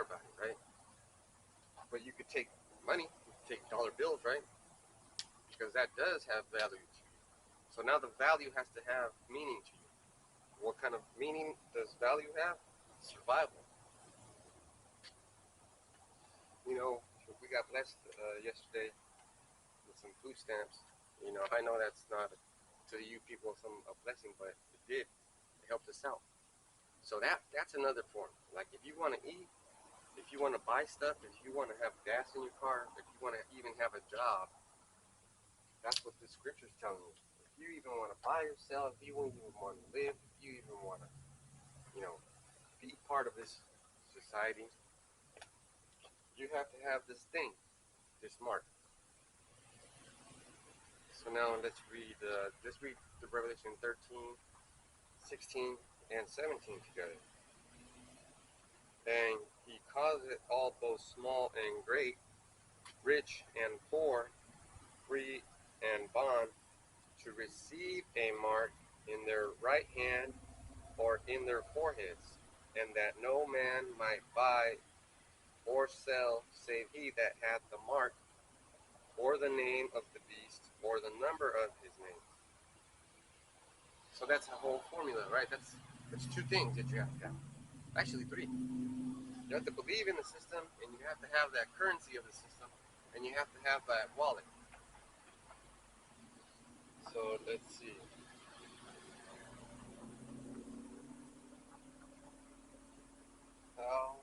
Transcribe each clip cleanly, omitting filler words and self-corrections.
value, right? But you could take money, you could take dollar bills, right? Because that does have value to you. So now the value has to have meaning to you. What kind of meaning does value have? Survival. You know, we got blessed yesterday with some food stamps. You know, I know that's not to you people a blessing, but it did. It helped us out. So that's another form. Like if you want to eat, if you want to buy stuff, if you want to have gas in your car, if you want to even have a job, that's what the scripture's telling you. If you even want to buy or sell, if you even want to live, if you even want to, you know, be part of this society, you have to have this thing, this mark. So now let's read the Revelation 13, 16, and 17 together. And he caused it all, both small and great, rich and poor, free and bond, to receive a mark in their right hand or in their foreheads, and that no man might buy or sell save he that hath the mark, or the name of the beast, or the number of his name. So that's a whole formula, right? That's two things that you have to have. Actually, three. You have to believe in the system, and you have to have that currency of the system, and you have to have that wallet. So let's see. How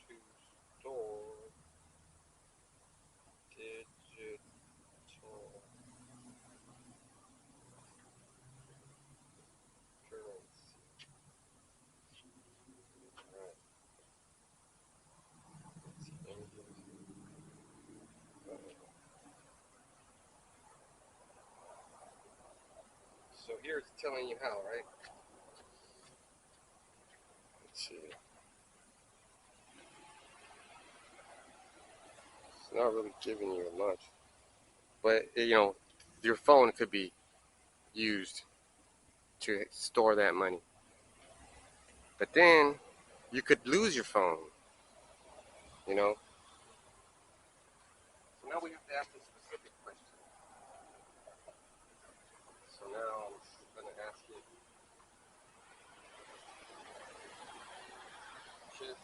to store digital currency. Alright, let's see. So here it's telling you how, right? Let's see. It's not really giving you much. But, you know, your phone could be used to store that money. But then you could lose your phone, you know? So now we have to ask a specific question. So now I'm going to ask you, chip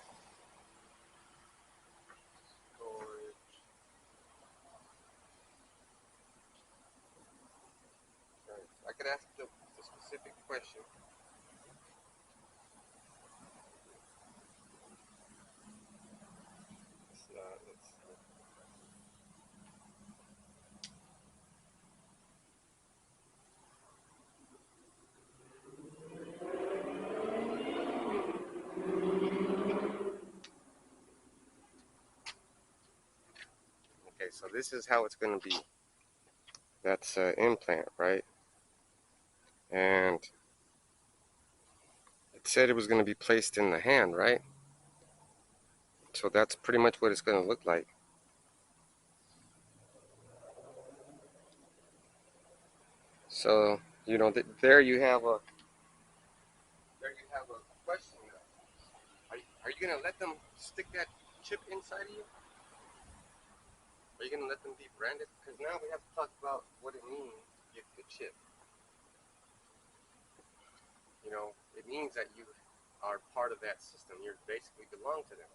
storage currency. I could ask the specific question. Let's Okay, so this is how it's going to be. That's an implant, right? And it said it was going to be placed in the hand, right? So that's pretty much what it's going to look like. So, you know, there you have a question now. Are you going to let them stick that chip inside of you? Are you going to let them be branded? Because now we have to talk about what it means to get the chip. You know, it means that you are part of that system. You basically belong to them.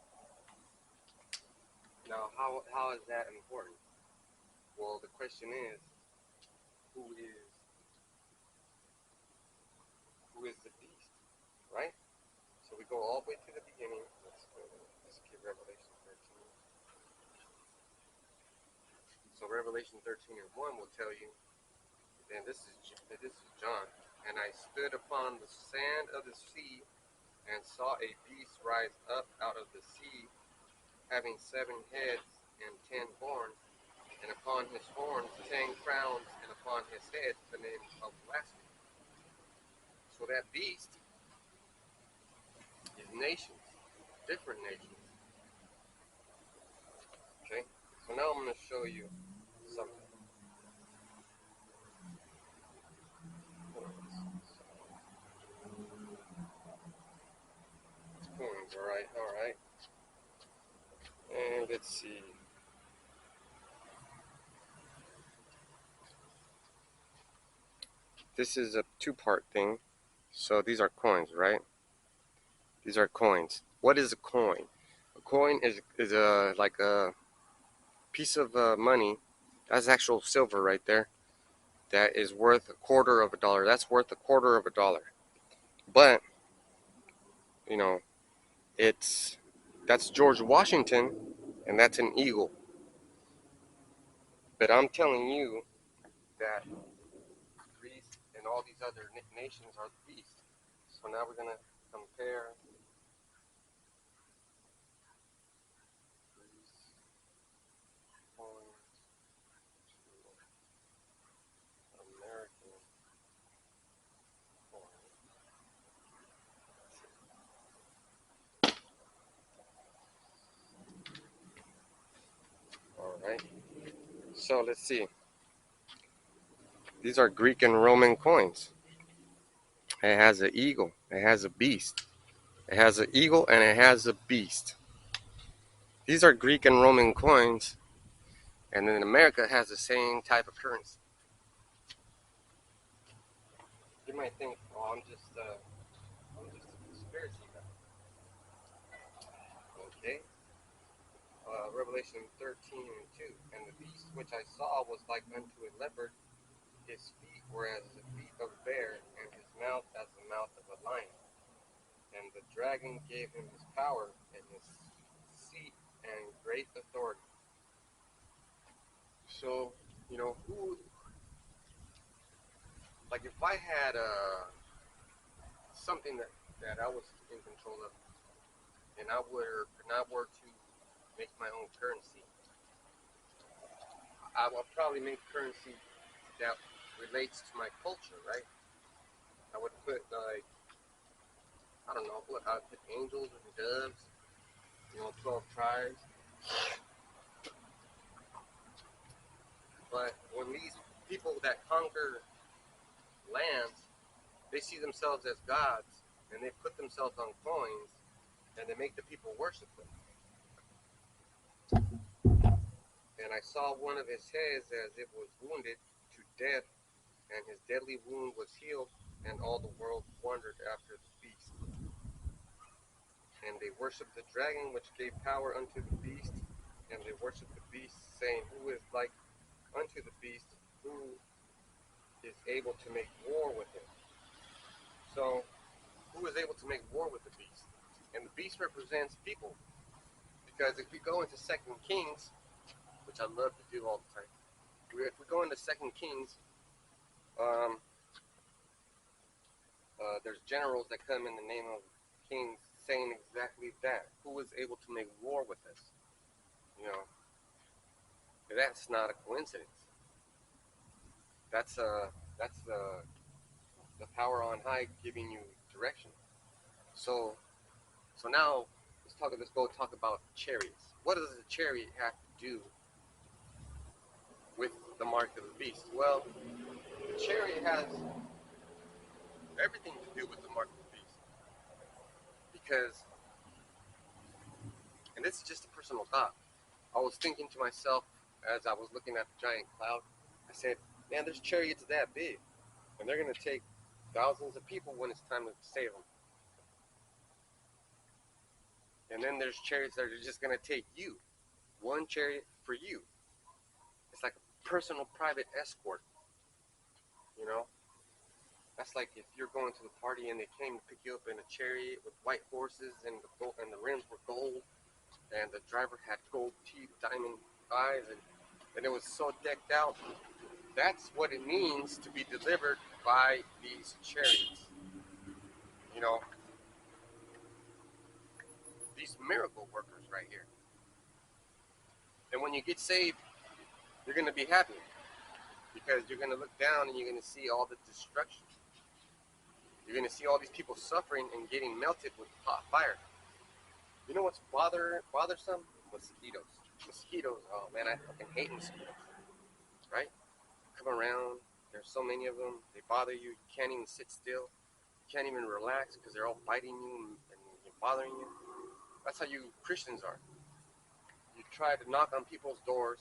Now, how is that important? Well, the question is, who is the beast, right? So we go all the way to the beginning. Let's get Revelation 13. So Revelation 13 and 1 will tell you, and this is John, and I stood upon the sand of the sea and saw a beast rise up out of the sea, having 7 heads and 10 horns, and upon his horns 10 crowns, and upon his head the name of blasphemy. So that beast is nations, different nations. Okay? So now I'm going to show you something. It's pulling All right. And let's see. This is a two-part thing. So these are coins, right? These are coins. What is a coin? A coin is a like a piece of money. That's actual silver right there. That is worth a quarter of a dollar. That's worth a quarter of a dollar. But you know, that's George Washington, and that's an eagle. But I'm telling you that Greece and all these other nations are the beast. So now we're gonna compare Greece coins to American coins. All right. So let's see. These are Greek and Roman coins. It has an eagle. It has a beast. It has an eagle and it has a beast. These are Greek and Roman coins, and then America has the same type of currency. You might think, oh, I'm just a conspiracy guy. Okay. Revelation 13 and 2. And the beast which I saw was like unto a leopard, his feet were as the feet of a bear, and his mouth as the mouth of a lion. And the dragon gave him his power and his seat and great authority. So, who, like if I had something that I was in control of, and I were to make my own currency, I would probably make currency that relates to my culture, right? I would put like, I don't know, what I would put angels and doves, 12 tribes. But when these people that conquer lands, they see themselves as gods, and they put themselves on coins, and they make the people worship them. And I saw one of his heads as it was wounded to death, and his deadly wound was healed, and all the world wondered after the beast. And they worshipped the dragon, which gave power unto the beast, and they worshipped the beast, saying, Who is like unto the beast, who is able to make war with him? So, who is able to make war with the beast? And the beast represents people. Because if we go into Second Kings, which I love to do all the time, if we go into Second Kings, um, there's generals that come in the name of kings saying exactly that. Who is able to make war with us? You know, that's not a coincidence. That's the power on high giving you direction. So now let's go talk about chariots. What does a chariot have to do with the mark of the beast? Well, the chariot has everything to do with the mark of the beast. Because, and this is just a personal thought, I was thinking to myself as I was looking at the giant cloud, I said, man, there's chariots that big, and they're going to take thousands of people when it's time to save them. And then there's chariots that are just going to take you, one chariot for you. It's like a personal private escort, you know? That's like if you're going to the party and they came to pick you up in a chariot with white horses and the rims were gold and the driver had gold teeth, diamond eyes, and it was so decked out. That's what it means to be delivered by these chariots. You know, these miracle workers right here. And when you get saved, you're going to be happy because you're going to look down and you're going to see all the destruction. You're going to see all these people suffering and getting melted with hot fire. You know what's bothersome? Mosquitoes. Mosquitoes. Oh man, I fucking hate mosquitoes. Right? Come around. There's so many of them. They bother you. You can't even sit still. You can't even relax because they're all biting you and bothering you. That's how you Christians are. You try to knock on people's doors.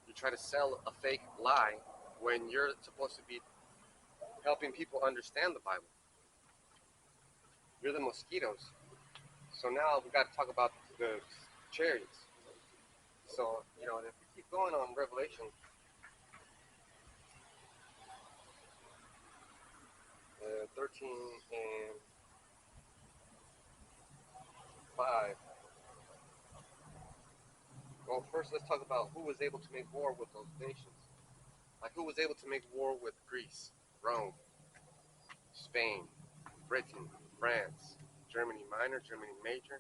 You try to sell a fake lie when you're supposed to be helping people understand the Bible. You're the mosquitoes. So now we got to talk about the chariots. So, if we keep going on Revelation 13 and 5. Well, first let's talk about who was able to make war with those nations. Like who was able to make war with Greece, Rome, Spain, Britain, France, Germany Minor, Germany Major,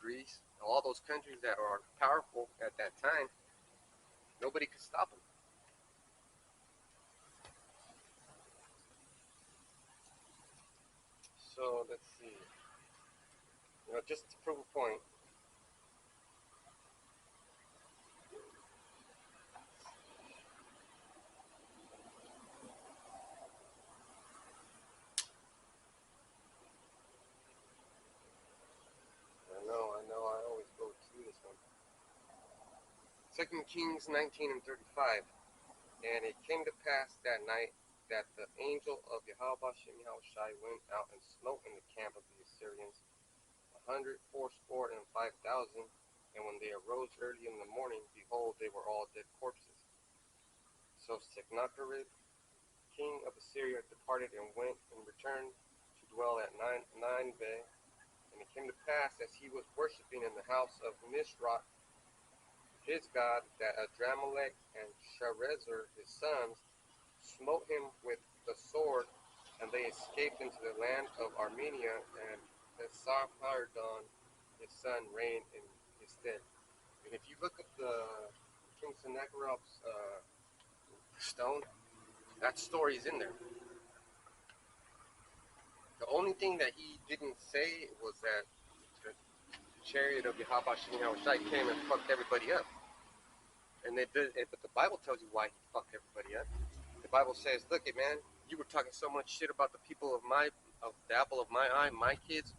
Greece, all those countries that are powerful at that time. Nobody could stop them. So let's see. Just to prove a point. I know, I always go through this one. 2 Kings 19 and 35. And it came to pass that night that the angel of Yahweh Shem Yahushai went out and smote in the camp of the Assyrians 184,500. And when they arose early in the morning, behold, they were all dead corpses. So Sennacherib, king of Assyria, departed and went and returned to dwell at Nineveh. And it came to pass, as he was worshipping in the house of Nisroch, his god, that Adramelech and Sharezer, his sons, smote him with the sword, and they escaped into the land of Armenia, and Esarhaddon, his son, reigned in his stead. And if you look at the King Sennacherib's stone, that story is in there. The only thing that he didn't say was that the chariot of Yahweh Shem Yahushai came and fucked everybody up. And they did it, but the Bible tells you why he fucked everybody up. The Bible says, look it, man, you were talking so much shit about the people of the apple of my eye, my kids,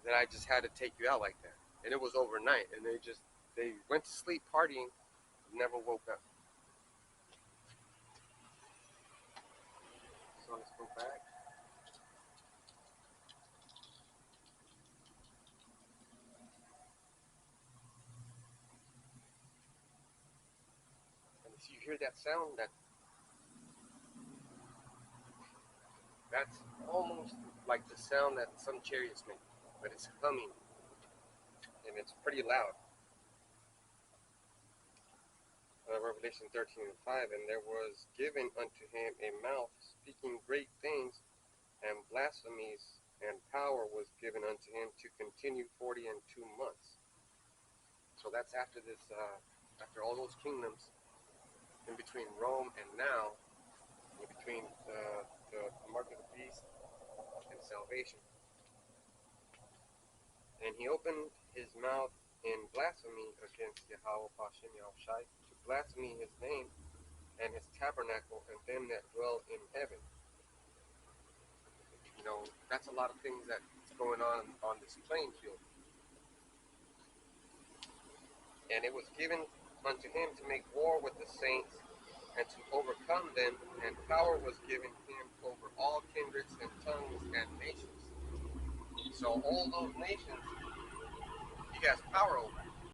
that I just had to take you out like that. And it was overnight, and they went to sleep partying, never woke up. So let's go back. And if you hear that sound, that's almost like the sound that some chariots make, but it's humming, and it's pretty loud. Revelation 13 and 5, and there was given unto him a mouth speaking great things and blasphemies, and power was given unto him to continue 40 and 2 months. So that's after this, after all those kingdoms, in between Rome and now, in between the mark of the beast and salvation. And he opened his mouth in blasphemy against Yahweh Hashem Yahushai, to blaspheme his name and his tabernacle and them that dwell in heaven. That's a lot of things that's going on this playing field. And it was given unto him to make war with the saints and to overcome them, and power was given him over all kindreds and tongues and nations. So all those nations, he has power over.